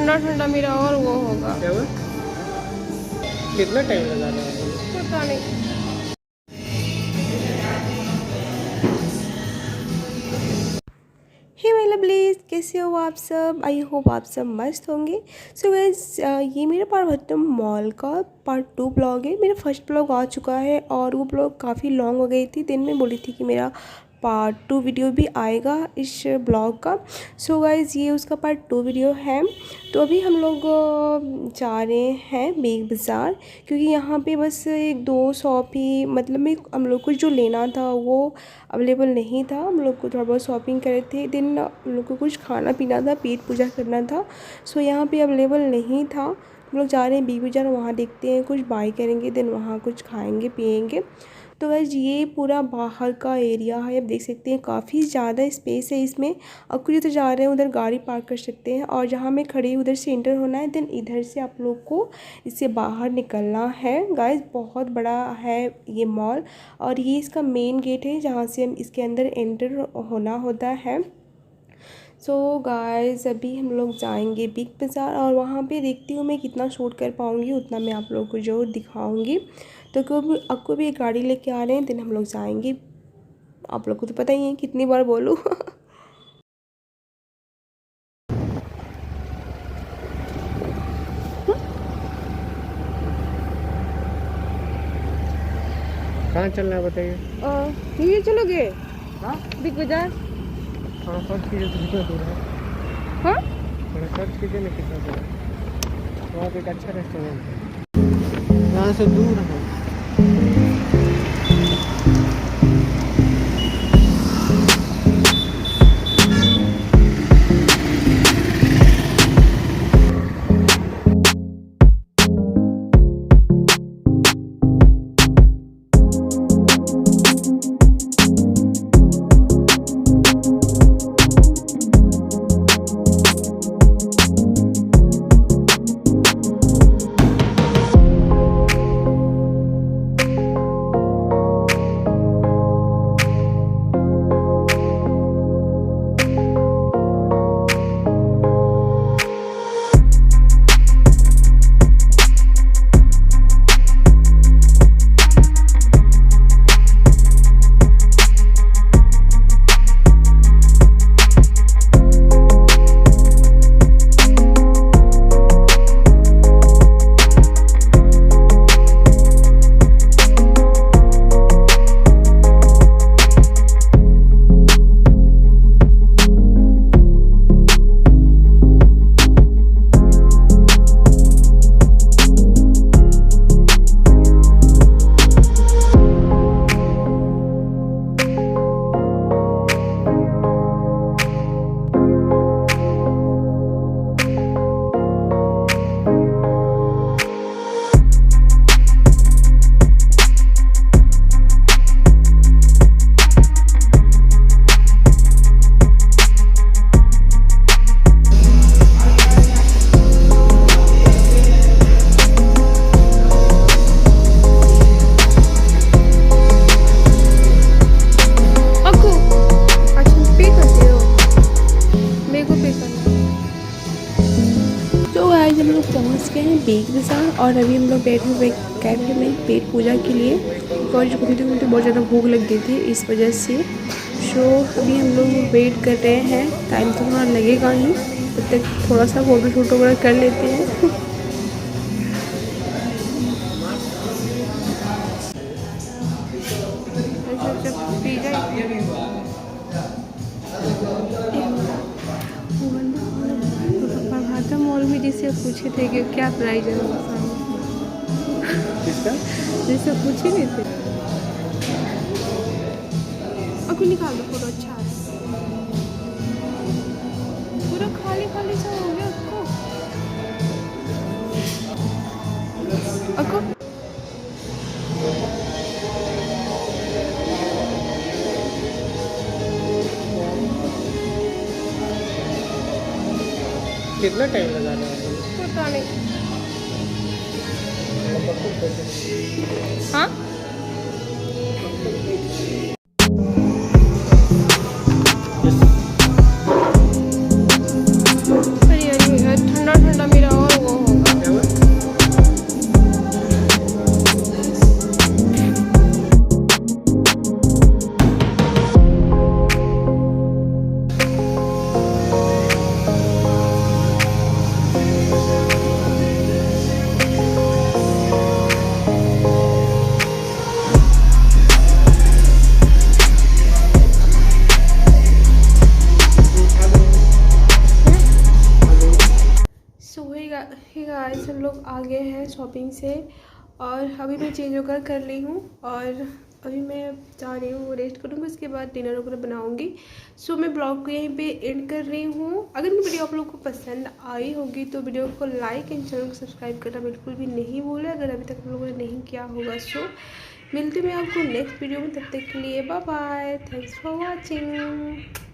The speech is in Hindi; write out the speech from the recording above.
ठंडा ठंडा मेरा और वो होगा। क्या हुआ? कितना टाइम लगाना है? पता नहीं। हे मेरा प्लीज़, कैसे हो आप सब? आई होप आप सब मस्त होंगे। सो गाइस, ये मेरा पारभट्टम मॉल का पार्ट 2 ब्लॉग है। मेरा फर्स्ट ब्लॉग आ चुका है और वो ब्लॉग काफ़ी लॉन्ग हो गई थी। दिन में बोली थी कि मेरा पार्ट 2 वीडियो भी आएगा इस ब्लॉग का। सो गाइस, ये उसका पार्ट 2 वीडियो है। तो अभी हम लोग जा रहे हैं बिग बाज़ार, क्योंकि यहाँ पे बस एक दो शॉप ही, मतलब में हम लोग को जो लेना था वो अवेलेबल नहीं था। हम लोग को थोड़ा बहुत शॉपिंग करे थे, दिन हम लोग को कुछ खाना पीना था, पेट पूजा करना था। सो यहाँ पे अवेलेबल नहीं था। हम लोग जा रहे हैं बिग बाज़ार, वहाँ देखते हैं, कुछ बाय करेंगे, देन वहाँ कुछ खाएंगे पिएंगे। तो गाइस, ये पूरा बाहर का एरिया है, आप देख सकते हैं काफ़ी ज़्यादा स्पेस है इसमें। अब कुछ इधर जा रहे हैं उधर गाड़ी पार्क कर सकते हैं, और जहाँ मैं खड़ी उधर से एंटर होना है, देन इधर से आप लोग को इससे बाहर निकलना है। गाइस, बहुत बड़ा है ये मॉल, और ये इसका मेन गेट है जहाँ से हम इसके अंदर एंटर होना होता है। सो गाइस, अभी हम लोग जाएंगे बिग बाज़ार, और वहाँ पे देखती हूँ मैं कितना शूट कर पाऊँगी, उतना मैं आप लोगों को ज़रूर दिखाऊँगी। तो आपको भी एक गाड़ी लेके आ रहे हैं, दिन हम लोग जाएंगे। आप लोग को तो पता ही है, कितनी बार बोलूँ। कहाँ चलना है बताइए? ये चलोगे हाँ, बिग बाज़ार? थोड़ा सर्च कीजिए तो कितना दूर है। हाँ, थोड़ा सर्च कीजिए ना कितना दूर है। वहाँ पे एक अच्छा रेस्टोरेंट है, यहाँ से दूर है। बिग बाज़ार, और अभी हम लोग बैठे हुए कैफे में पेट पूजा के लिए, बिकॉज मुझे बहुत ज़्यादा भूख लग गई थी इस वजह से। सो अभी हम लोग वेट कर रहे हैं, टाइम तो थोड़ा लगेगा ही, तब तक थोड़ा सा फोटो शूट वगैरह कर लेते हैं। प्रभातम मॉल में जिससे पूछे थे कि क्या प्राइस है, किसका? जैसे पूछ ही नहीं थे। आपको निकाल दो फोटो, अच्छा है। पूरा खाली खाली सा हो गया आपको। कितना टाइम लगाना है? पता नहीं। हाँ, अरे ठंडा ठंडा हे गाइस, हम लोग आ गए हैं शॉपिंग से और अभी मैं चेंज होकर कर ली हूँ और अभी मैं जा रही हूँ, रेस्ट करूँगी, उसके बाद डिनर वगैरह बनाऊँगी। सो मैं ब्लॉग को यहीं पे एंड कर रही हूँ। अगर मेरी वीडियो आप लोगों को पसंद आई होगी तो वीडियो को लाइक एंड चैनल को सब्सक्राइब करना बिल्कुल भी नहीं भूलें, अगर अभी तक आप लोगों ने नहीं किया होगा। सो मिलती हूँ मैं आपको नेक्स्ट वीडियो में, तब तक के लिए bye bye, thanks for watching.